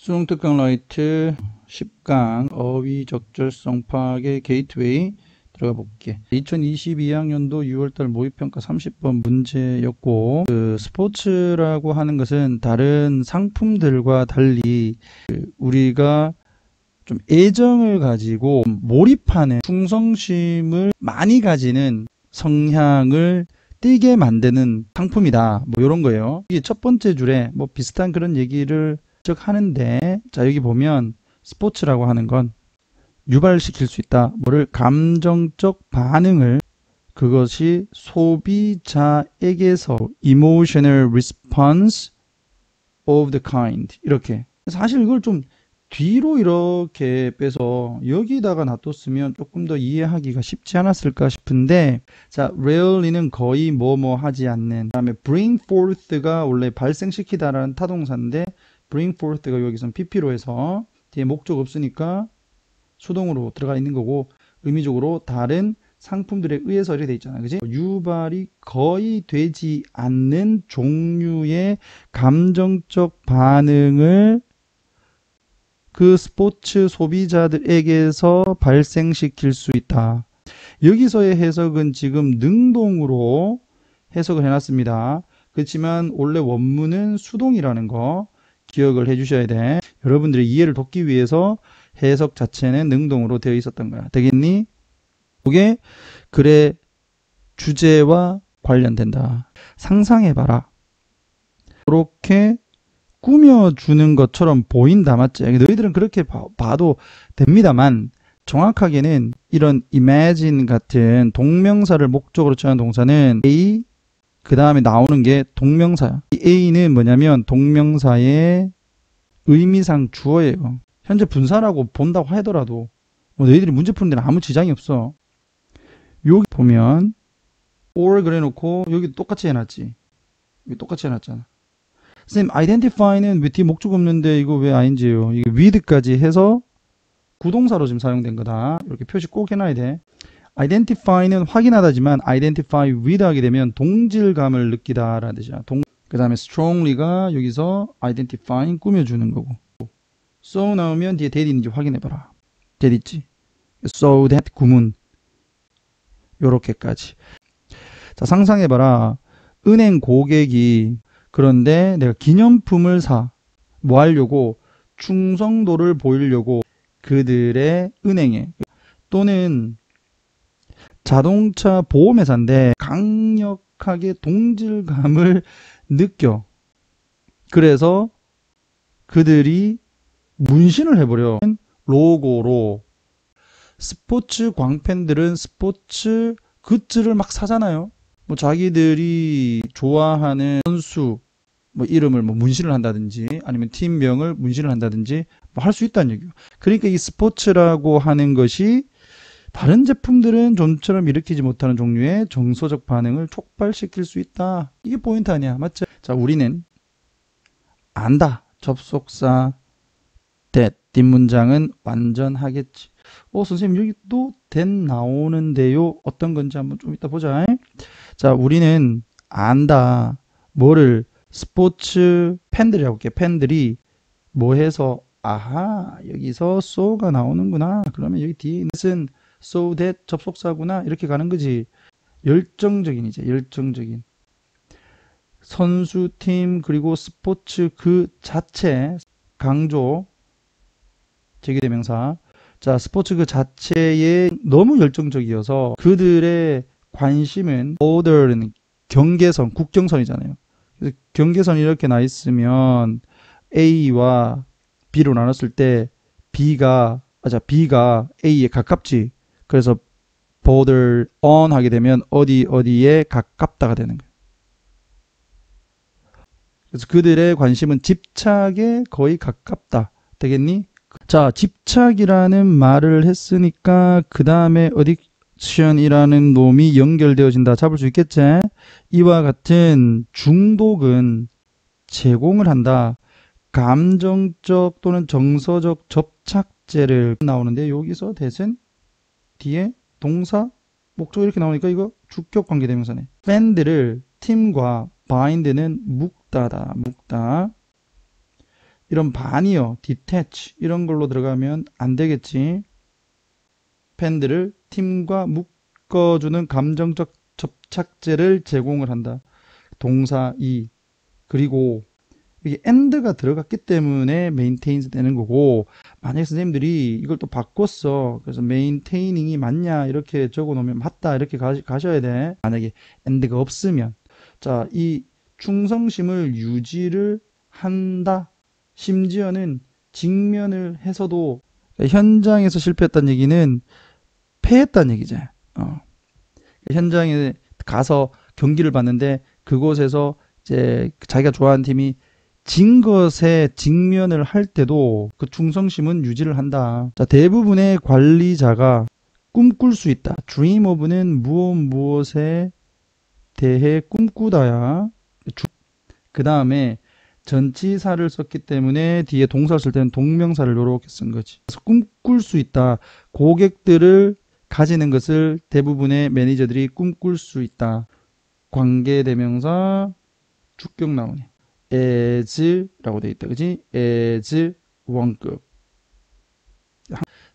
수능 특강 라이트 10강 어휘 적절성 파악의 게이트웨이 들어가 볼게. 2022학년도 6월달 모의평가 30번 문제였고, 스포츠라고 하는 것은 다른 상품들과 달리 우리가 좀 애정을 가지고 몰입하는 충성심을 많이 가지는 성향을 띠게 만드는 상품이다. 뭐 이런 거예요. 이게 첫 번째 줄에 뭐 비슷한 그런 얘기를 하는데, 자 여기 보면 스포츠라고 하는 건 유발시킬 수 있다. 뭐를? 감정적 반응을. 그것이 소비자에게서 emotional response of the kind. 이렇게. 사실 이걸 좀 뒤로 이렇게 빼서 여기다가 놔뒀으면 조금 더 이해하기가 쉽지 않았을까 싶은데, 자, rarely는 거의 뭐뭐 하지 않는. 그다음에 bring forth가 원래 발생시키다라는 타동사인데 bring forth가 여기선 pp로 해서 뒤에 목적 없으니까 수동으로 들어가 있는 거고, 의미적으로 다른 상품들에 의해서 이렇게 돼 있잖아. 그지? 유발이 거의 되지 않는 종류의 감정적 반응을 그 스포츠 소비자들에게서 발생시킬 수 있다. 여기서의 해석은 지금 능동으로 해석을 해놨습니다. 그렇지만 원래 원문은 수동이라는 거 기억을 해주셔야 돼. 여러분들의 이해를 돕기 위해서 해석 자체는 능동으로 되어 있었던 거야. 되겠니? 그게 글의 주제와 관련된다. 상상해봐라. 이렇게 꾸며주는 것처럼 보인다. 맞지? 너희들은 그렇게 봐도 됩니다만, 정확하게는 이런 imagine 같은 동명사를 목적으로 취하는 동사는 A, 그 다음에 나오는 게 동명사야. 이 A는 뭐냐면 동명사의 의미상 주어예요. 현재 분사라고 본다고 하더라도 뭐 너희들이 문제 푸는 데는 아무 지장이 없어. 여기 보면 or 그래 놓고 여기 똑같이 해놨지. 여기 똑같이 해놨잖아. 선생님, identify는 왜 뒤에 목적 없는데 이거 왜 ing예요? 이게 with까지 해서 구동사로 지금 사용된 거다. 이렇게 표시 꼭 해놔야 돼. identify는 확인하다지만 identify with 하게 되면 동질감을 느끼다라는 뜻이야. 그 다음에 strongly가 여기서 identifying 꾸며주는 거고. so 나오면 뒤에 that 있는지 확인해봐라. that 있지. so that 구문. 요렇게까지. 자, 상상해봐라. 은행 고객이 그런데 내가 기념품을 사. 뭐 하려고? 충성도를 보이려고 그들의 은행에. 또는 자동차 보험회사인데 강력하게 동질감을 느껴. 그래서 그들이 문신을 해버려. 로고로. 스포츠 광팬들은 스포츠 굿즈를 막 사잖아요. 뭐 자기들이 좋아하는 선수 뭐 이름을 뭐 문신을 한다든지 아니면 팀명을 문신을 한다든지 뭐 할 수 있다는 얘기예요. 그러니까 이 스포츠라고 하는 것이 다른 제품들은 좀처럼 일으키지 못하는 종류의 정서적 반응을 촉발시킬 수 있다. 이게 포인트 아니야. 맞죠? 자, 우리는 안다. 접속사 that 뒷문장은 완전하겠지. 선생님 여기 또 that 나오는데요. 어떤 건지 한번 좀 이따 보자. 자, 우리는 안다. 뭐를? 스포츠 팬들이라고 할게. 팬들이 뭐 해서 아하 여기서 so가 나오는구나. 그러면 여기 뒤에 있는 것은 so that 접속사구나. 이렇게 가는 거지. 열정적인 이제 열정적인 선수팀 그리고 스포츠 그 자체 강조 제기대명사. 자, 스포츠 그 자체에 너무 열정적이어서 그들의 관심은 border는 경계선, 국경선이잖아요. 그래서 경계선이 이렇게 나 있으면 A와 B로 나눴을 때 B가 A에 가깝지. 그래서 border on 하게 되면 어디에 가깝다가 되는 거예요. 그래서 그들의 관심은 집착에 거의 가깝다. 되겠니? 자, 집착이라는 말을 했으니까 그 다음에 어딕션이라는 놈이 연결되어진다. 잡을 수 있겠지? 이와 같은 중독은 제공을 한다. 감정적 또는 정서적 접착제를 나오는데 여기서 대신 뒤에 동사 목적 이렇게 나오니까 이거 주격 관계대명사네. 팬들을 팀과 bind는 묶다다. 묶다. 이런 반이요, detach 이런 걸로 들어가면 안 되겠지. 팬들을 팀과 묶어주는 감정적 접착제를 제공을 한다. 동사 이. 그리고 이게 and가 들어갔기 때문에 maintains 되는 거고, 만약에 선생님들이 이걸 또 바꿨어. 그래서 maintaining이 맞냐 이렇게 적어 놓으면 맞다 이렇게 가셔야 돼. 만약에 and가 없으면. 자, 이 충성심을 유지를 한다. 심지어는 직면을 해서도, 현장에서 실패했다는 얘기는 패했다는 얘기지. 현장에 가서 경기를 봤는데 그곳에서 이제 자기가 좋아하는 팀이 진 것에 직면을 할 때도 그 충성심은 유지를 한다. 자, 대부분의 관리자가 꿈꿀 수 있다. dream of는 무엇에 대해 꿈꾸다야. 그 다음에 전치사를 썼기 때문에 뒤에 동사를 쓸 때는 동명사를 이렇게 쓴 거지. 그래서 꿈꿀 수 있다. 고객들을 가지는 것을 대부분의 매니저들이 꿈꿀 수 있다. 관계대명사 주격 나오네. as라고 돼 있다. 그지? as 원급.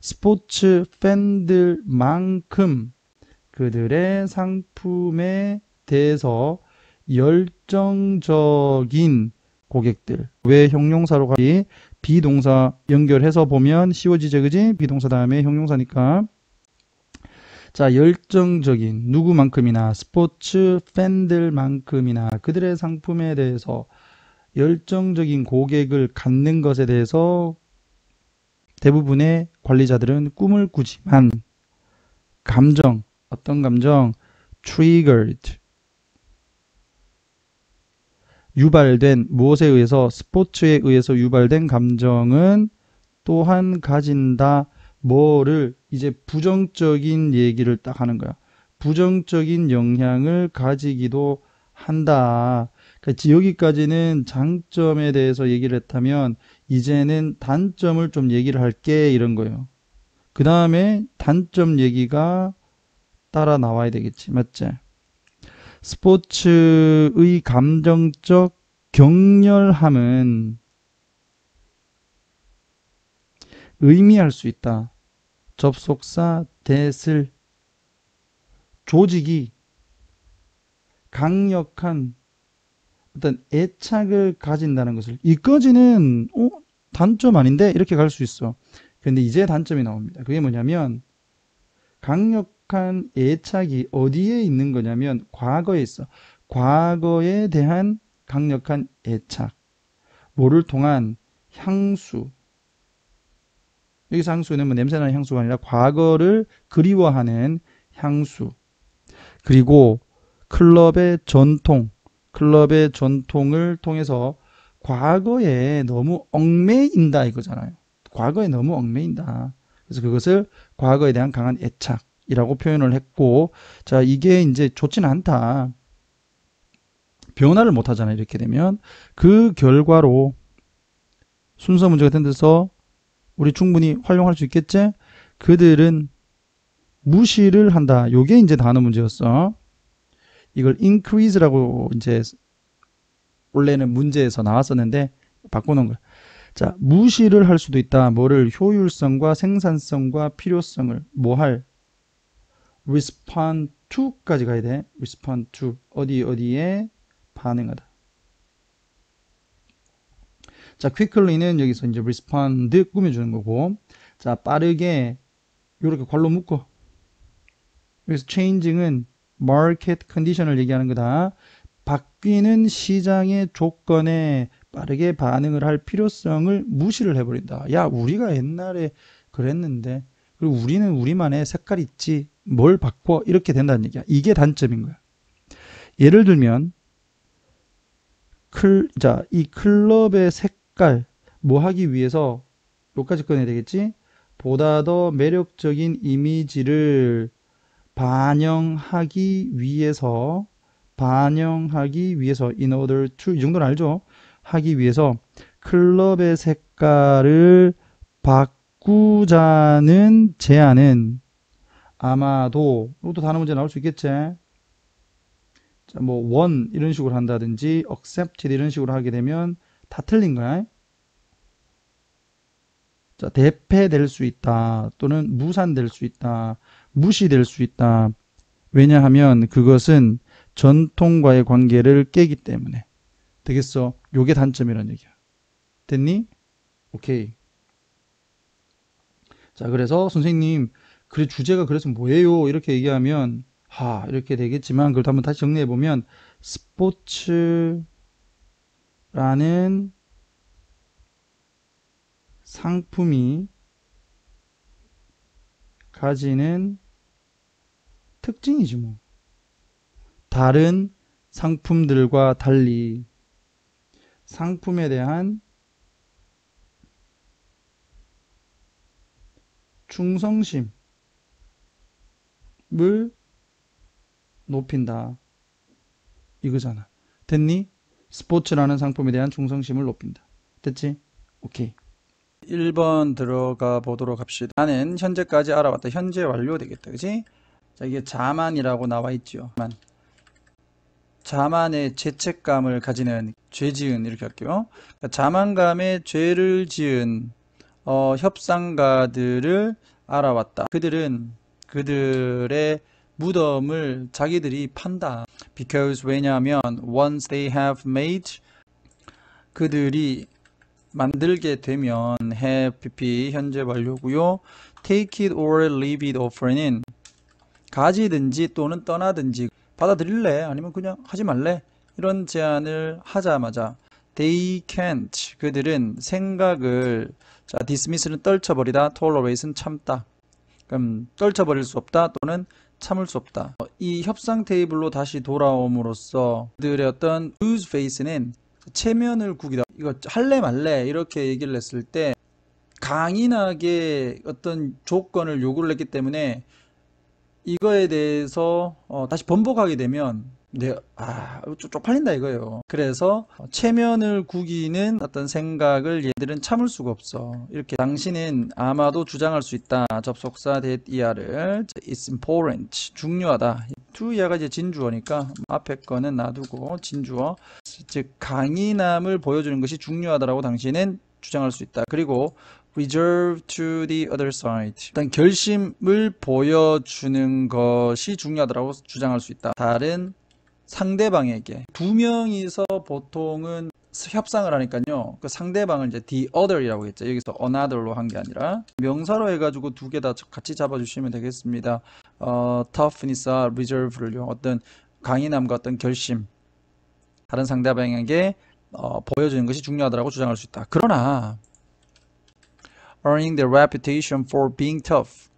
스포츠 팬들만큼 그들의 상품에 대해서 열정적인 고객들. 왜 형용사로 가지? 비동사 연결해서 보면 쉬워지죠. 그지? 비동사 다음에 형용사니까. 자, 열정적인 누구만큼이나, 스포츠 팬들만큼이나 그들의 상품에 대해서 열정적인 고객을 갖는 것에 대해서 대부분의 관리자들은 꿈을 꾸지만, 감정, 어떤 감정? triggered, 유발된, 무엇에 의해서? 스포츠에 의해서 유발된 감정은 또한 가진다. 뭐를? 이제 부정적인 얘기를 딱 하는 거야. 부정적인 영향을 가지기도 한다. 그러니까 여기까지는 장점에 대해서 얘기를 했다면 이제는 단점을 좀 얘기를 할게, 이런 거예요. 그 다음에 단점 얘기가 따라 나와야 되겠지. 맞지? 스포츠의 감정적 격렬함은 의미할 수 있다. 접속사 대슬. 조직이 강력한 어떤 애착을 가진다는 것을, 이까지는 단점 아닌데 이렇게 갈 수 있어. 근데 이제 단점이 나옵니다. 그게 뭐냐면, 강력한 애착이 어디에 있는 거냐면 과거에 있어. 과거에 대한 강력한 애착. 뭐를 통한? 향수. 여기서 향수는 뭐 냄새나는 향수가 아니라 과거를 그리워하는 향수. 그리고 클럽의 전통을 통해서 과거에 너무 얽매인다 이거잖아요. 과거에 너무 얽매인다. 그래서 그것을 과거에 대한 강한 애착이라고 표현을 했고, 자, 이게 이제 좋지는 않다. 변화를 못 하잖아요. 이렇게 되면. 그 결과로 순서 문제 같은 데서 우리 충분히 활용할 수 있겠지? 그들은 무시를 한다. 요게 이제 단어 문제였어. 이걸 increase라고 이제 원래는 문제에서 나왔었는데 바꿔놓은 거야. 자, 무시를 할 수도 있다. 뭐를? 효율성과 생산성과 필요성을 뭐 할? respond to까지 가야 돼. respond to. 어디에 반응하다. 자, quickly는 여기서 이제 respond 꾸며주는 거고. 자, 빠르게 이렇게 괄로 묶어. 여기서 changing은 market condition을 얘기하는 거다. 바뀌는 시장의 조건에 빠르게 반응을 할 필요성을 무시를 해버린다. 야, 우리가 옛날에 그랬는데, 그리고 우리는 우리만의 색깔 있지, 뭘 바꿔, 이렇게 된다는 얘기야. 이게 단점인 거야. 예를 들면 이 클럽의 색깔 뭐 하기 위해서 여기까지 꺼내야 되겠지. 보다 더 매력적인 이미지를 반영하기 위해서 in order to, 이 정도는 알죠? 하기 위해서 클럽의 색깔을 바꾸자는 제안은 아마도, 이것도 단어 문제 나올 수 있겠지. 자, 뭐 want 이런 식으로 한다든지 accepted 이런 식으로 하게 되면 다 틀린 거야. 자, 대패될 수 있다. 또는 무산될 수 있다. 무시될 수 있다. 왜냐하면 그것은 전통과의 관계를 깨기 때문에. 되겠어? 요게 단점이란 얘기야. 됐니? 오케이. 자, 그래서 선생님, 그래 주제가 그래서 뭐예요? 이렇게 얘기하면 이렇게 되겠지만 그걸 한번 다시 정리해 보면 스포츠라는 상품이 가지는 특징이지 뭐. 다른 상품들과 달리 상품에 대한 충성심을 높인다. 이거잖아. 됐니? 스포츠라는 상품에 대한 충성심을 높인다. 됐지? 오케이. 1번 들어가 보도록 합시다. 나는 현재까지 알아봤다. 현재 완료 되겠다. 그치? 자, 이게 자만이라고 나와 있죠. 자만의 죄책감을 가지는 죄지은 이렇게 할게요. 그러니까 자만감에 죄를 지은 협상가들을 알아왔다. 그들은 그들의 무덤을 자기들이 판다. Because 왜냐하면 once they have made 그들이 만들게 되면 have pp 현재 완료고요. take it or leave it offer는 가지든지 또는 떠나든지 받아들일래? 아니면 그냥 하지 말래? 이런 제안을 하자마자 they can't 그들은 생각을 자 dismiss는 떨쳐버리다 tolerate는 참다. 그럼 떨쳐버릴 수 없다 또는 참을 수 없다. 이 협상 테이블로 다시 돌아옴으로써 그들의 어떤 lose face는 체면을 구기다. 이거 할래 말래 이렇게 얘기를 했을 때 강인하게 어떤 조건을 요구를 했기 때문에 이거에 대해서 다시 번복하게 되면 쪽팔린다 이거예요. 그래서 체면을 구기는 어떤 생각을 얘들은 참을 수가 없어. 이렇게 당신은 아마도 주장할 수 있다. 접속사 that ER을 it's important 중요하다. to ER가 이제 진주어니까 앞에 거는 놔두고 진주어 즉 강인함을 보여주는 것이 중요하다라고 당신은 주장할 수 있다. 그리고 reserve to the other side. 일단 결심을 보여주는 것이 중요하다고 주장할 수 있다. 다른 상대방에게 두 명이서 보통은 협상을 하니까요. 그 상대방을 이제 the other이라고 했죠. 여기서 another로 한 게 아니라 명사로 해가지고 두 개 다 같이 잡아주시면 되겠습니다. toughness와 reserve를요. 어떤 강인함과 어떤 결심 다른 상대방에게 보여주는 것이 중요하다고 주장할 수 있다. 그러나 earning the reputation for being tough.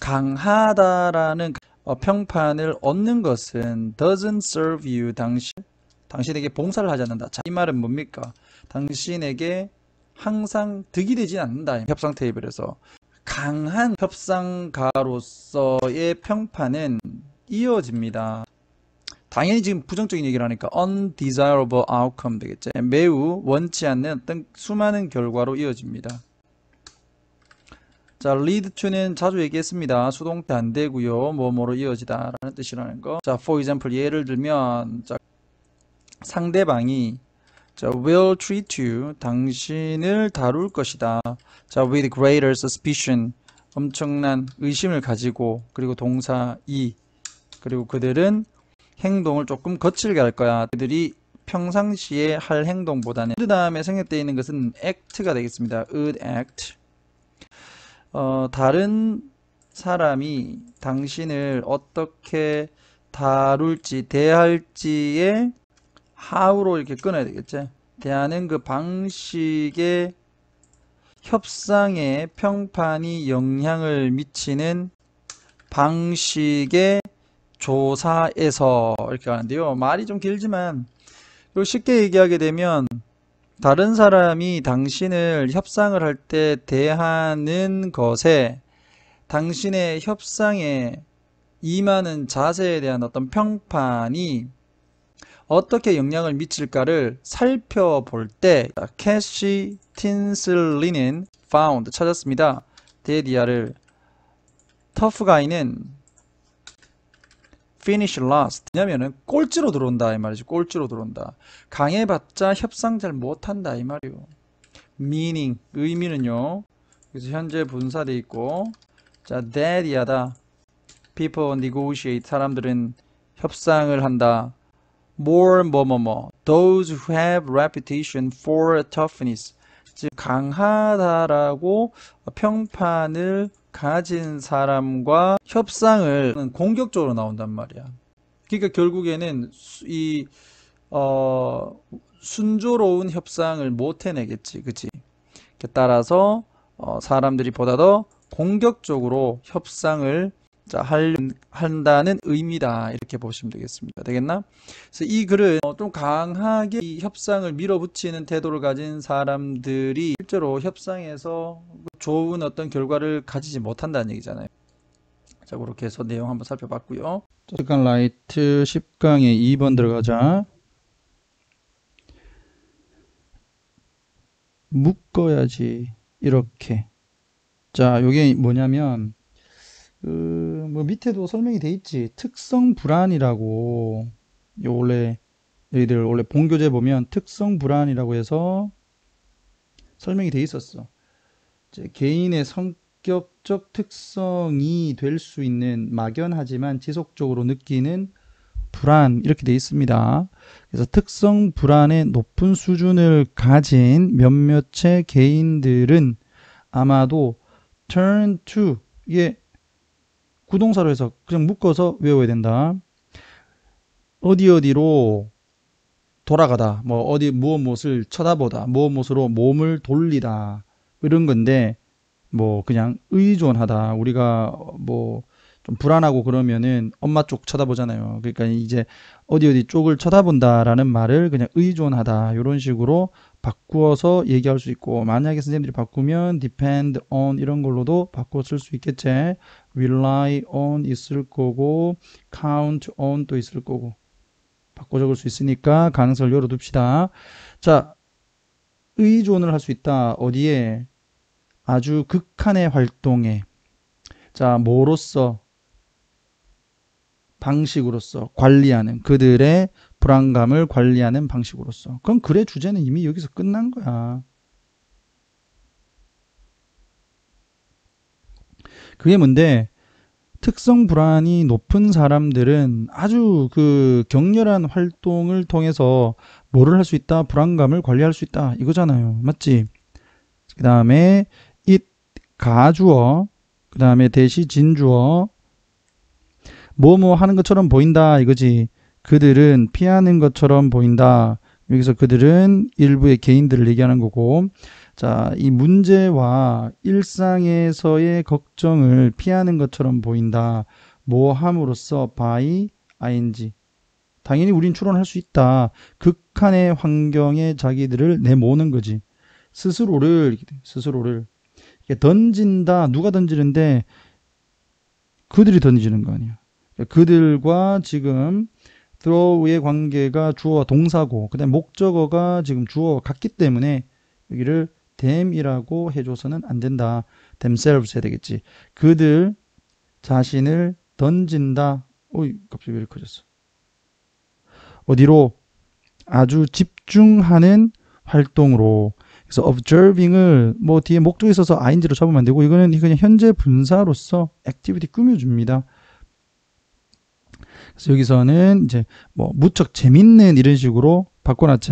강하다라는 평판을 얻는 것은 doesn't serve you. 당신에게 봉사를 하지 않는다. 자, 이 말은 뭡니까? 당신에게 항상 득이 되지 않는다. 협상 테이블에서. 강한 협상가로서의 평판은 이어집니다. 당연히 지금 부정적인 얘기를 하니까 undesirable outcome 되겠죠. 매우 원치 않는 어떤 수많은 결과로 이어집니다. 자, lead to는 자주 얘기했습니다. 수동태 안 되고요. 뭐뭐로 이어지다 라는 뜻이라는 거. 자, for example 예를 들면 자, 상대방이 자, will treat you 당신을 다룰 것이다. 자, with greater suspicion 엄청난 의심을 가지고 그리고 동사 이 그리고 그들은 행동을 조금 거칠게 할 거야. 그들이 평상시에 할 행동보다는 그 다음에 생략되어 있는 것은 act가 되겠습니다. would act 다른 사람이 당신을 어떻게 다룰지 대할지에 how로 이렇게 끊어야 되겠지. 대하는 그 방식의 협상의 평판이 영향을 미치는 방식의 조사에서 이렇게 하는데요. 말이 좀 길지만 쉽게 얘기하게 되면 다른 사람이 당신을 협상을 할 때 대하는 것에 당신의 협상에 임하는 자세에 대한 어떤 평판이 어떻게 영향을 미칠까를 살펴볼 때 캐시 틴슬리는 found 찾았습니다. 데디아를 터프 가이는 finish last 왜냐면은 꼴찌로 들어온다 이 말이지. 꼴찌로 들어온다. 강해봤자 협상 잘 못한다 이 말이요. meaning 의미는요 그래서 현재 분사 돼 있고, 자, that이 하다. people negotiate. 사람들은 협상을 한다. more 뭐뭐뭐. those who have reputation for toughness. 즉 강하다라고 평판을 가진 사람과 협상을 공격적으로 나온단 말이야. 그러니까 결국에는 이 순조로운 협상을 못 해내겠지, 그치? 따라서 사람들이 보다 더 공격적으로 협상을 한다는 의미다, 이렇게 보시면 되겠습니다. 되겠나? 그래서 이 글은 좀 강하게 이 협상을 밀어붙이는 태도를 가진 사람들이 실제로 협상에서 좋은 어떤 결과를 가지지 못한다는 얘기잖아요. 자, 그렇게 해서 내용 한번 살펴봤고요. 잠깐 라이트 10강에 2번 들어가자. 묶어야지, 이렇게. 자, 요게 뭐냐면 뭐 밑에도 설명이 돼 있지. 특성 불안이라고. 요 원래 너희들 원래 본교재 보면 특성 불안이라고 해서 설명이 돼 있었어. 이제 개인의 성격적 특성이 될 수 있는 막연하지만 지속적으로 느끼는 불안, 이렇게 돼 있습니다. 그래서 특성 불안의 높은 수준을 가진 몇몇의 개인들은 아마도 turn to, 이게 구동사로 해서 그냥 묶어서 외워야 된다. 어디로 돌아가다, 뭐 어디 무엇을 쳐다보다, 무엇으로 몸을 돌리다, 이런 건데, 뭐 그냥 의존하다. 우리가 뭐 좀 불안하고 그러면은 엄마 쪽 쳐다보잖아요. 그러니까 이제 어디 쪽을 쳐다본다라는 말을 그냥 의존하다, 이런 식으로 바꾸어서 얘기할 수 있고, 만약에 선생님들이 바꾸면 depend on 이런 걸로도 바꿔 쓸 수 있겠지. rely on 있을 거고, count on 또 있을 거고, 바꿔 적을 수 있으니까 가능성을 열어둡시다. 자, 의존을 할 수 있다. 어디에? 아주 극한의 활동에. 자, 뭐로써? 방식으로서 관리하는, 그들의 불안감을 관리하는 방식으로서. 그럼 글의 주제는 이미 여기서 끝난 거야. 그게 뭔데? 특성 불안이 높은 사람들은 아주 그 격렬한 활동을 통해서 뭐를 할 수 있다? 불안감을 관리할 수 있다, 이거잖아요. 맞지? 그 다음에 it 가주어, 그 다음에 대시 진주어, 뭐뭐 하는 것처럼 보인다, 이거지. 그들은 피하는 것처럼 보인다. 여기서 그들은 일부의 개인들을 얘기하는 거고, 자, 이 문제와 일상에서의 걱정을 피하는 것처럼 보인다. 뭐 함으로써 by ing. 당연히 우린 추론할 수 있다. 극한의 환경에 자기들을 내모는 거지. 스스로를 던진다. 누가 던지는데? 그들이 던지는 거 아니야. 그들과 지금 throw의 관계가 주어와 동사고, 그 다음에 목적어가 지금 주어와 같기 때문에 여기를 them이라고 해줘서는 안 된다. themselves 해야 되겠지. 그들 자신을 던진다. 어이, 갑자기 왜 이렇게 커졌어? 어디로? 아주 집중하는 활동으로. 그래서 observing을 뭐 뒤에 목적이 있어서 ing로 잡으면 안 되고, 이거는 그냥 현재 분사로서 activity 꾸며줍니다. 그래서 여기서는 이제 뭐 무척 재밌는, 이런 식으로 바꿔놨지.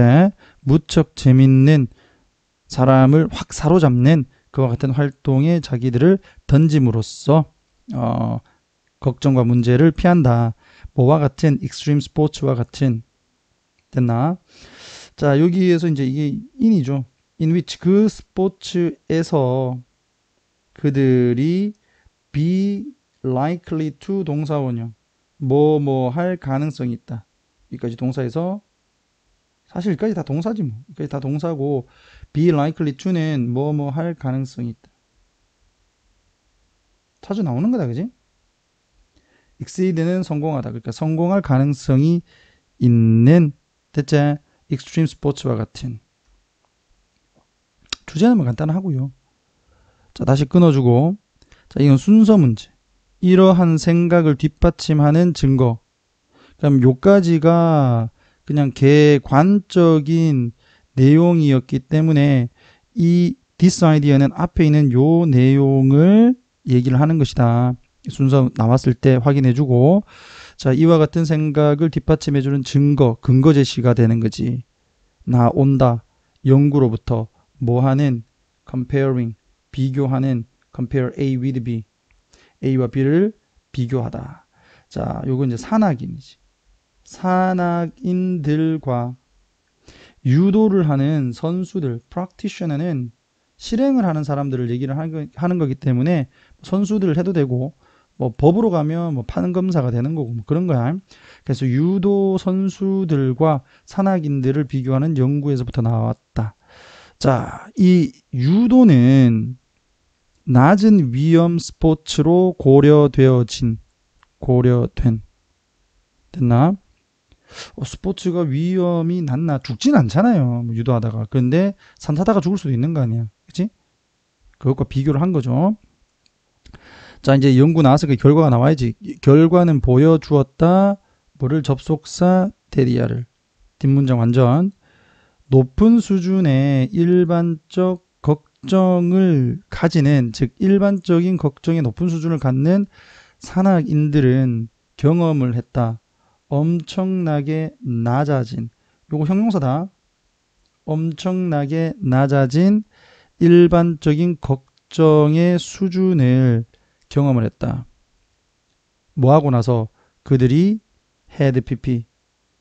무척 재밌는, 사람을 확 사로잡는 그와 같은 활동에 자기들을 던짐으로써 걱정과 문제를 피한다. 뭐와 같은? 익스트림 스포츠와 같은. 됐나? 자, 여기에서 이제 이게 in이죠. in which, 그 스포츠에서 그들이 be likely to 동사원형, 뭐 할 가능성이 있다. 여기까지 동사에서, 사실 여기까지 다 동사지 뭐. 여기까지 다 동사고, be likely to는 뭐 할 가능성이 있다. 자주 나오는 거다, 그지? exceed는 성공하다. 그러니까 성공할 가능성이 있는, 대체 extreme 스포츠와 같은. 주제는 뭐 간단하고요. 자, 다시 끊어주고. 자, 이건 순서 문제. 이러한 생각을 뒷받침하는 증거. 그럼 요까지가 그냥 개관적인 내용이었기 때문에 이 this idea는 앞에 있는 요 내용을 얘기를 하는 것이다. 순서 나왔을 때 확인해주고, 자, 이와 같은 생각을 뒷받침해주는 증거, 근거 제시가 되는 거지. 나온다. 연구로부터 뭐하는 comparing, 비교하는 compare A with B, A와 B를 비교하다. 자, 요거 이제 산악인이지. 산악인들과 유도를 하는 선수들, practitioner는 실행을 하는 사람들을 얘기를 하는 거기 때문에 선수들을 해도 되고, 뭐 법으로 가면 뭐 판검사가 되는 거고 뭐 그런 거야. 그래서 유도 선수들과 산악인들을 비교하는 연구에서부터 나왔다. 자, 이 유도는 낮은 위험 스포츠로 고려된 됐나? 스포츠가 위험이 낮나? 죽진 않잖아요. 뭐 유도하다가. 그런데 산 타다가 죽을 수도 있는 거 아니야. 그치? 그것과 비교를 한 거죠. 자, 이제 연구 나와서 그 결과가 나와야지. 결과는 보여주었다. 뭐를? 접속사 데리아를. 뒷문장 완전. 높은 수준의 일반적 걱정을 가지는, 즉 일반적인 걱정의 높은 수준을 갖는 산악인들은 경험을 했다. 엄청나게 낮아진, 요거 형용사다. 엄청나게 낮아진 일반적인 걱정의 수준을 경험을 했다. 뭐 하고 나서? 그들이 had PP,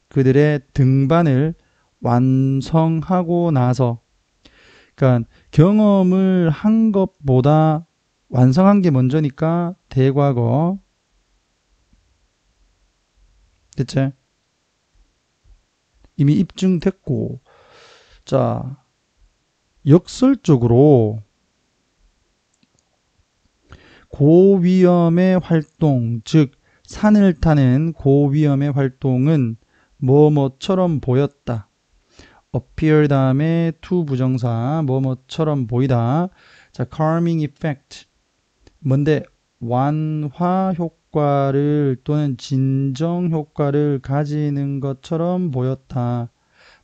그들의 등반을 완성하고 나서. 그러니까 경험을 한 것보다 완성한 게 먼저니까 대과거. 됐지? 이미 입증됐고. 자, 역설적으로 고위험의 활동, 즉 산을 타는 고위험의 활동은 뭐뭐처럼 보였다. appear 다음에 to 부정사, 뭐뭐처럼 보이다. 자, calming effect. 뭔데? 완화 효과를 또는 진정 효과를 가지는 것처럼 보였다.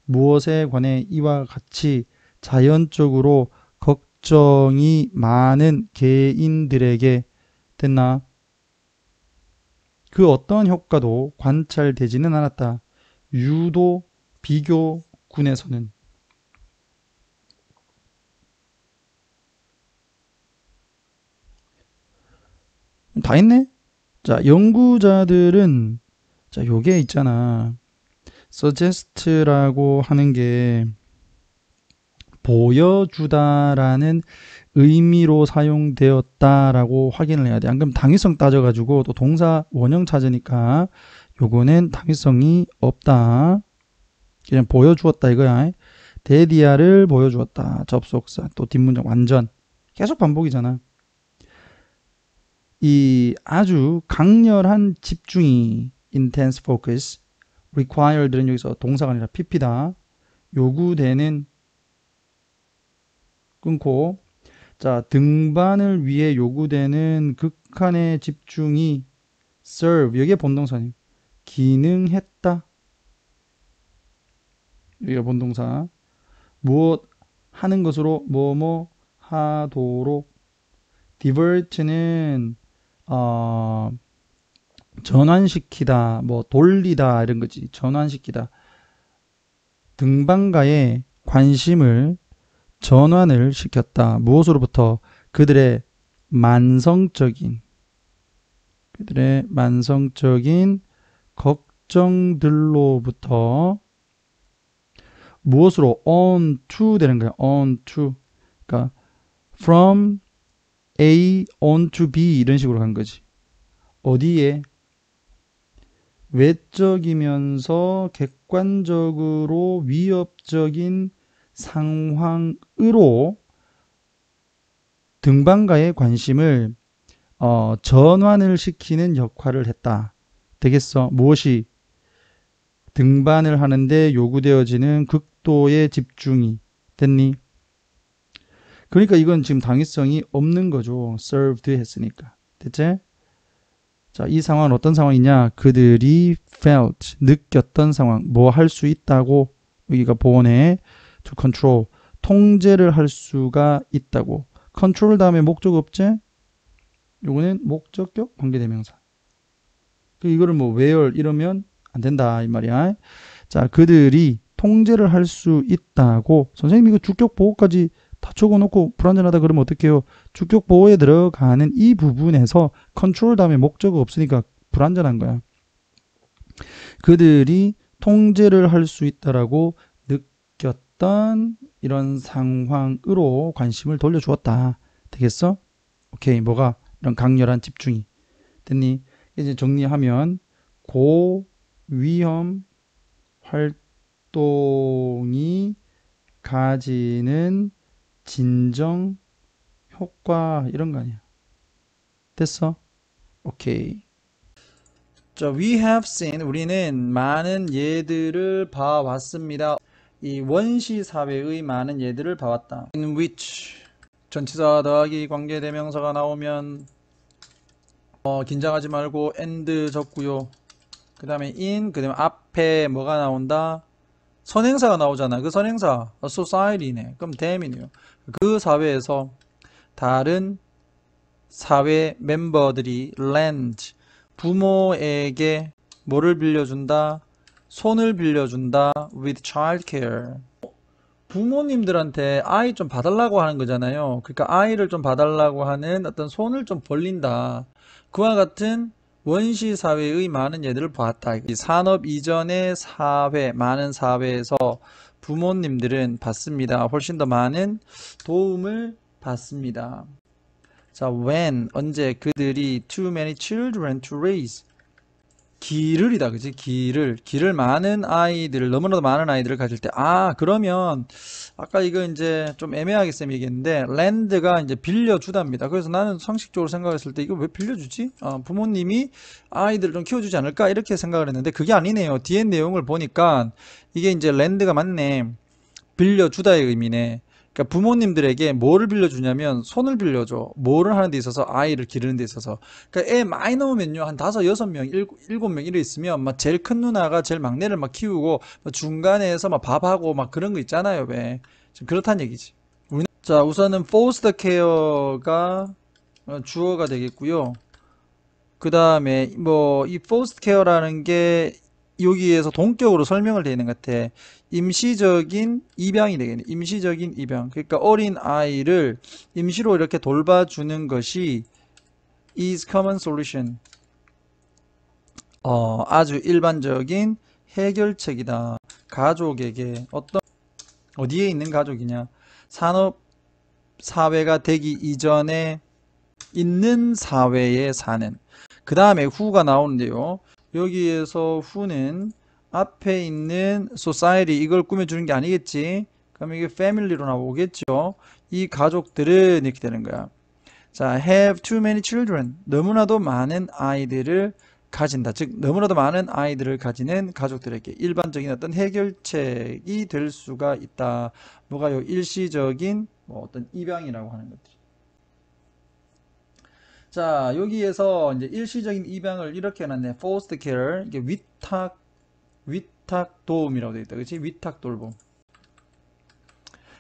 무엇에 관해? 이와 같이 자연적으로 걱정이 많은 개인들에게. 됐나? 그 어떤 효과도 관찰되지는 않았다. 유도 비교군에서는. 다 했네? 자, 연구자들은, 자, 요게 있잖아. suggest라고 하는 게 보여주다라는 의미로 사용되었다라고 확인을 해야 돼. 안 그러면 당위성 따져가지고 또 동사 원형 찾으니까 요거는 당위성이 없다. 그냥 보여주었다 이거야. 데디아를 보여주었다. 접속사. 또 뒷문장 완전. 계속 반복이잖아. 이 아주 강렬한 집중이 intense focus, required는 여기서 동사가 아니라 pp다. 요구되는 끊고. 자, 등반을 위해 요구되는 극한의 집중이 serve, 여기에 본동사니 기능했다. 여기가 본동사. 무엇 하는 것으로 뭐뭐 하도록. divert는 전환시키다, 뭐 돌리다 이런 거지. 전환시키다. 등반가의 관심을 전환을 시켰다. 무엇으로부터? 그들의 만성적인 걱정들로부터. 무엇으로? on to 되는 거야. on to. 그러니까 from A on to B 이런 식으로 간 거지. 어디에? 외적이면서 객관적으로 위협적인 상황으로 등반가의 관심을 전환을 시키는 역할을 했다. 되겠어? 무엇이? 등반을 하는데 요구되어지는 극도의 집중이. 됐니? 그러니까 이건 지금 당위성이 없는 거죠. served 했으니까. 됐지? 자, 이 상황은 어떤 상황이냐? 그들이 느꼈던 상황. 뭐 할 수 있다고. 여기가 보원해. to control. 통제를 할 수가 있다고. 컨트롤 다음에 목적 없제? 요거는 목적격 관계대명사. 이거를 뭐 where 이러면 안 된다 이 말이야. 자, 그들이 통제를 할 수 있다고. 선생님 이거 주격 보호까지 다 적어놓고 불완전하다 그러면 어떡해요? 주격 보호에 들어가는 이 부분에서 컨트롤 다음에 목적어 없으니까 불완전한 거야. 그들이 통제를 할 수 있다라고 느꼈던 이런 상황으로 관심을 돌려주었다. 되겠어? 오케이. 뭐가? 이런 강렬한 집중이. 됐니? 이제 정리하면 고위험 활동이 가지는 진정 효과 이런 거 아니야. 됐어? 오케이. 자, we have seen 우리는 많은 예들을 봐왔습니다. 이 원시 사회의 많은 예들을 봐왔다. in which 전치사 더하기 관계대명사가 나오면 긴장하지 말고 and 적고요. 그 다음에 in, 그 다음에 앞에 뭐가 나온다? 선행사가 나오잖아. 그 선행사 society네. 그럼 them이네요. 그 사회에서 다른 사회 멤버들이 lend 부모에게 뭐를 빌려준다? 손을 빌려준다. with childcare. 부모님들한테 아이 좀 봐달라고 하는 거잖아요. 그러니까 아이를 좀 봐달라고 하는 어떤 손을 좀 벌린다. 그와 같은 원시 사회의 많은 예들을 보았다. 이 산업 이전의 사회, 많은 사회에서 부모님들은 받습니다. 훨씬 더 많은 도움을 받습니다. 자, when, 언제 그들이 too many children to raise. 길을이다, 그지? 길을 많은 아이들, 너무나도 많은 아이들을 가질 때, 그러면, 아까 이거 이제 좀 애매하게 쌤이 얘기했는데, 랜드가 이제 빌려주답니다. 그래서 나는 상식적으로 생각했을 때, 이거 왜 빌려주지? 부모님이 아이들을 좀 키워주지 않을까? 이렇게 생각을 했는데, 그게 아니네요. 뒤에 내용을 보니까, 이게 이제 랜드가 맞네. 빌려주다의 의미네. 그러니까 부모님들에게 뭐를 빌려주냐면 손을 빌려줘. 뭐를 하는 데 있어서 아이를 기르는 데 있어서. 그러니까 애 많이 넣으면요. 한 5, 6명, 7명 이래 있으면 막 제일 큰 누나가 제일 막내를 막 키우고 중간에서 막 밥하고 막 그런 거 있잖아요. 왜? 지금 그렇다는 얘기지. 자, 우선은 foster care가 주어가 되겠고요. 그 다음에 뭐 이 foster care라는 게 여기에서 동격으로 설명을 되어 있는 것 같아. 임시적인 입양이 되겠네. 임시적인 입양. 그러니까 어린 아이를 임시로 이렇게 돌봐주는 것이 is common solution. 아주 일반적인 해결책이다. 가족에게 어디에 있는 가족이냐? 산업 사회가 되기 이전에 있는 사회에 사는. 그 다음에 who가 나오는데요. 여기에서 who는 앞에 있는 society 이걸 꾸며주는 게 아니겠지. 그럼 이게 family로 나오겠죠. 이 가족들은 이렇게 되는 거야. 자, have too many children. 너무나도 많은 아이들을 가진다. 즉, 너무나도 많은 아이들을 가지는 가족들에게 일반적인 어떤 해결책이 될 수가 있다. 뭐가요? 일시적인 어떤 입양이라고 하는 것들. 자, 여기에서 이제 일시적인 입양을 이렇게 해놨네. foster care. 이게 위탁 도움이라고 되어 있다. 그치? 위탁 돌봄.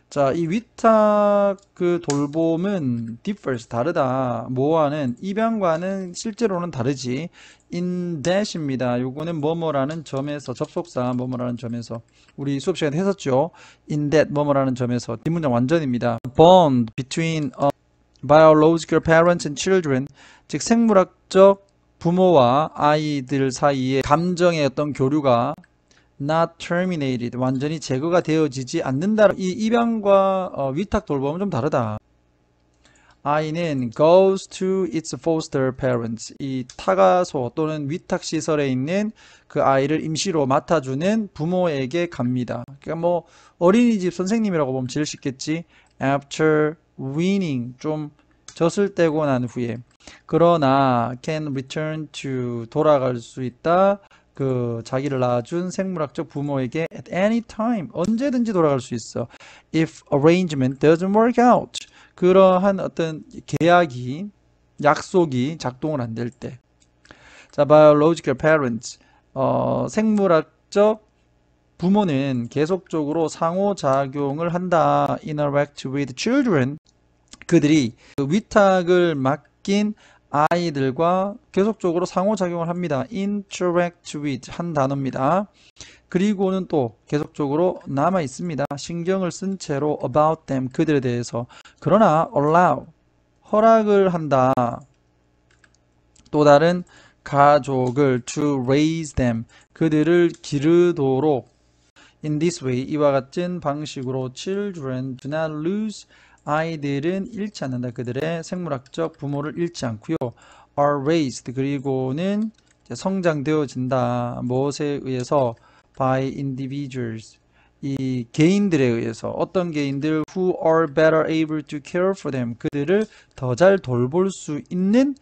자, 이 위탁 그 돌봄은 differs 다르다. 뭐와는 입양과는 실제로는 다르지. in that입니다. 요거는 뭐뭐라는 점에서 접속사 뭐뭐라는 점에서 우리 수업 시간에 했었죠. in that 뭐뭐라는 점에서 뒷문장 완전입니다. bond between biological parents and children 즉 생물학적 부모와 아이들 사이의 감정의 어떤 교류가 not terminated 완전히 제거가 되어지지 않는다. 이 입양과 위탁 돌봄은 좀 다르다. 아이는 goes to its foster parents 이 타가소 또는 위탁 시설에 있는 그 아이를 임시로 맡아주는 부모에게 갑니다. 그러니까 뭐 어린이집 선생님이라고 보면 제일 쉽겠지. after weaning 좀 젖을 떼고 난 후에 그러나 can return to 돌아갈 수 있다. 그 자기를 낳아준 생물학적 부모에게 at any time 언제든지 돌아갈 수 있어. if arrangement doesn't work out 그러한 어떤 계약이 약속이 작동을 안 될 때. 자, biological parents 생물학적 부모는 계속적으로 상호작용을 한다. interact with children. 그들이 그 위탁을 맡긴 아이들과 계속적으로 상호작용을 합니다. interact with 한 단어입니다. 그리고는 또 계속적으로 남아 있습니다. 신경을 쓴 채로 about them 그들에 대해서. 그러나 allow 허락을 한다. 또 다른 가족을 to raise them 그들을 기르도록 in this way 이와 같은 방식으로 children do not lose 아이들은 잃지 않는다. 그들의 생물학적 부모를 잃지 않고요. are raised 그리고는 성장되어진다. 무엇에 의해서 by individuals 이 개인들에 의해서 어떤 개인들 who are better able to care for them 그들을 더 잘 돌볼 수 있는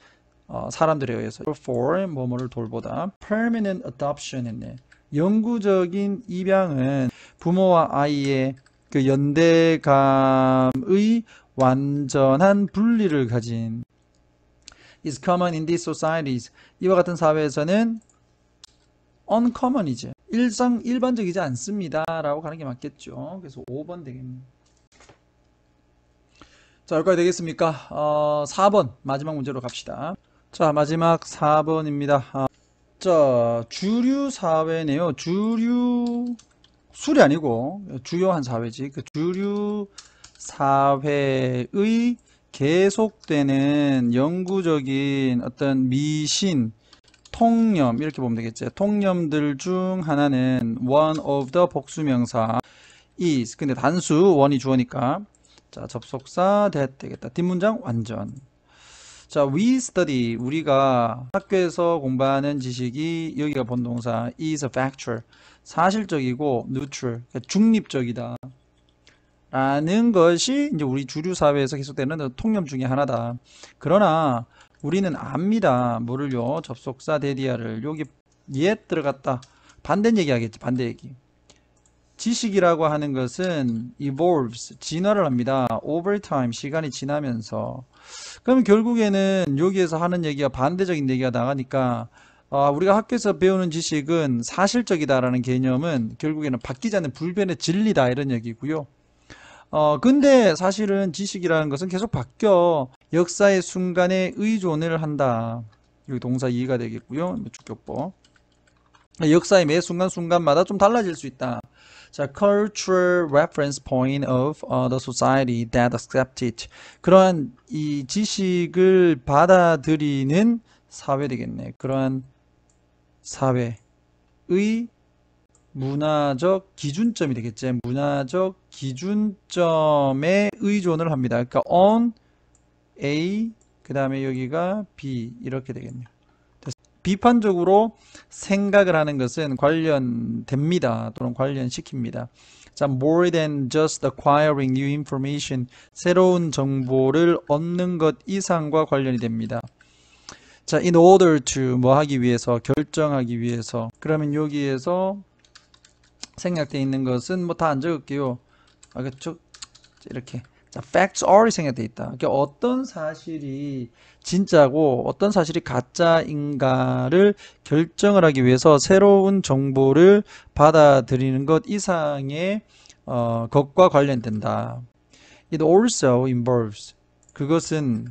사람들에 의해서 for 뭐뭐를 돌보다 permanent adoption 했네. 영구적인 입양은 부모와 아이의 그 연대감의 완전한 분리를 가진 is common in these societies 이와 같은 사회에서는 uncommon이지 일반적이지 않습니다 라고 가는 게 맞겠죠. 그래서 5번 되겠네요. 자, 여기까지 되겠습니까? 4번 마지막 문제로 갑시다. 자, 마지막 4번입니다. 자, 주류 사회네요. 술이 아니고 주요한 사회지. 그 주류 사회의 계속되는 영구적인 어떤 미신, 통념 이렇게 보면 되겠죠. 통념들 중 하나는 one of the 복수명사 is. 근데 단수 one이 주어니까 자, 접속사 that 되겠다. 뒷문장 완전. 자, we study 우리가 학교에서 공부하는 지식이 여기가 본동사 is a factual 사실적이고 neutral 그러니까 중립적이다 라는 것이 이제 우리 주류 사회에서 계속되는 통념 중에 하나다. 그러나 우리는 압니다. 뭐를요? 접속사 데디아를 여기 yet 들어갔다. 반대 얘기 하겠지. 반대 얘기. 지식이라고 하는 것은 evolves, 진화를 합니다. over time, 시간이 지나면서. 그럼 결국에는 여기에서 하는 얘기가 반대적인 얘기가 나가니까 우리가 학교에서 배우는 지식은 사실적이다라는 개념은 결국에는 바뀌지 않는 불변의 진리다 이런 얘기고요. 근데 사실은 지식이라는 것은 계속 바뀌어. 역사의 순간에 의존을 한다. 여기 동사 이해가 되겠고요. 주격보. 역사의 매 순간순간마다 좀 달라질 수 있다. 자, cultural reference point of the society that accept it. 그러한 이 지식을 받아들이는 사회 되겠네. 그러한 사회의 문화적 기준점이 되겠지. 문화적 기준점에 의존을 합니다. 그러니까 on A, 그 다음에 여기가 B 이렇게 되겠네요. 비판적으로 생각을 하는 것은 관련됩니다. 또는 관련시킵니다. 자, more than just acquiring new information. 새로운 정보를 얻는 것 이상과 관련이 됩니다. 자, in order to 뭐 하기 위해서, 결정하기 위해서. 그러면 여기에서 생략되어 있는 것은 뭐 다 안 적을게요. 그렇죠? 이렇게. 자, facts are이 생략되어 있다. 그러니까 어떤 사실이 진짜고 어떤 사실이 가짜인가를 결정을 하기 위해서 새로운 정보를 받아들이는 것 이상의 것과 관련된다. It also involves 그것은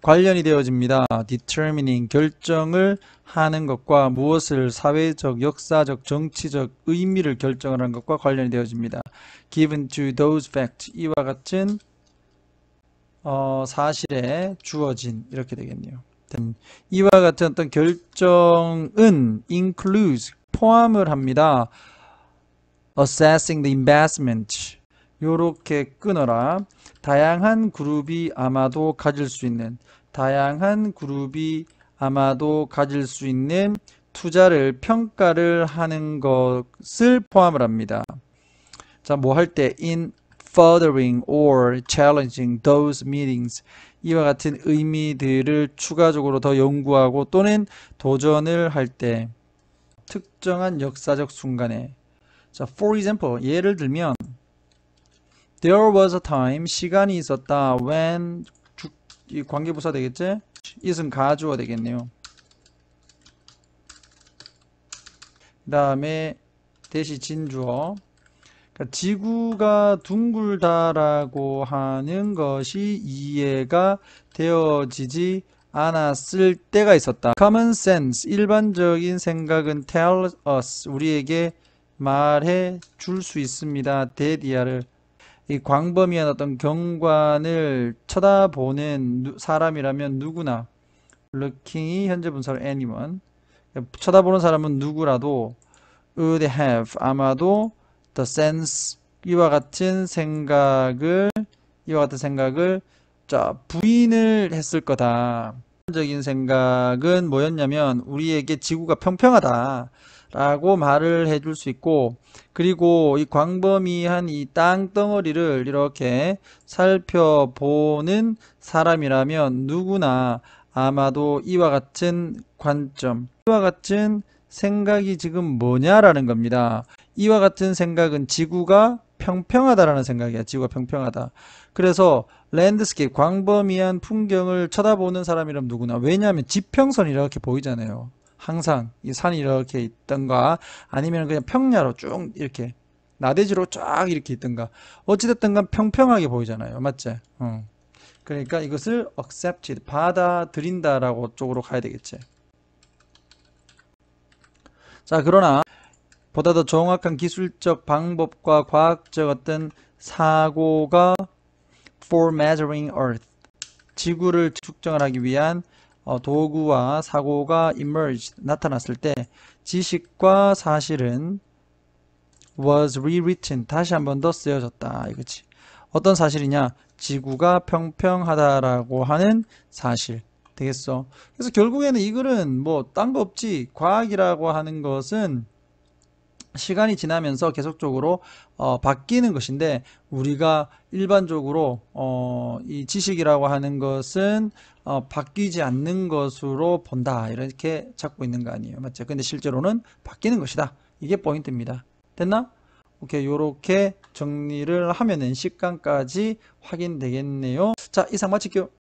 관련이 되어집니다. determining 결정을 하는 것과 무엇을 사회적, 역사적, 정치적 의미를 결정을 하는 것과 관련이 되어집니다. given to those facts 이와 같은 사실에 주어진 이렇게 되겠네요. 이와 같은 어떤 결정은 includes 포함을 합니다. assessing the investment 요렇게 끊어라. 다양한 그룹이 아마도 가질 수 있는 투자를 평가를 하는 것을 포함을 합니다. 자, 뭐 할 때 in furthering or challenging those meanings 이와 같은 의미들을 추가적으로 더 연구하고 또는 도전을 할 때 특정한 역사적 순간에 자, for example 예를 들면 There was a time 시간이 있었다 when 이 관계부사 되겠지? it은 가주어 되겠네요. 그 다음에 대시 진주어. 그러니까 지구가 둥글다라고 하는 것이 이해가 되어지지 않았을 때가 있었다. Common sense, 일반적인 생각은 tell us, 우리에게 말해 줄 수 있습니다. 대디아를 이 광범위한 어떤 경관을 쳐다보는 사람이라면 누구나 looking이 현재 분사로 anyone, 쳐다보는 사람은 누구라도 would have, 아마도 the sense, 이와 같은 생각을 자, 부인을 했을 거다. 적인 생각은 뭐였냐면 우리에게 지구가 평평하다 라고 말을 해줄 수 있고, 그리고 이 광범위한 이 땅덩어리를 이렇게 살펴보는 사람이라면 누구나 아마도 이와 같은 관점, 이와 같은 생각이 지금 뭐냐라는 겁니다. 이와 같은 생각은 지구가 평평하다라는 생각이야. 지구가 평평하다. 그래서 랜드스케이프, 광범위한 풍경을 쳐다보는 사람이라면 누구나. 왜냐하면 지평선이 이렇게 보이잖아요. 항상 이 산이 이렇게 있던가 아니면 그냥 평야로 쭉 이렇게 나대지로 쫙 이렇게 있던가 어찌됐든 간 평평하게 보이잖아요. 맞지? 그러니까 이것을 accepted, 받아들인다라고 쪽으로 가야 되겠지. 자, 그러나 보다 더 정확한 기술적 방법과 과학적 어떤 사고가 for measuring Earth, 지구를 측정을 하기 위한 도구와 사고가 emerged, 나타났을 때 지식과 사실은 was rewritten, 다시 한 번 더 쓰여졌다 이거지. 어떤 사실이냐? 지구가 평평하다라고 하는 사실 되겠어. 그래서 결국에는 이 글은 뭐 딴 거 없지. 과학이라고 하는 것은 시간이 지나면서 계속적으로 바뀌는 것인데 우리가 일반적으로 이 지식이라고 하는 것은 바뀌지 않는 것으로 본다 이렇게 잡고 있는 거 아니에요. 맞죠? 근데 실제로는 바뀌는 것이다. 이게 포인트입니다. 됐나? 오케이, 요렇게 정리를 하면은 식감까지 확인되겠네요. 자, 이상 마칠게요.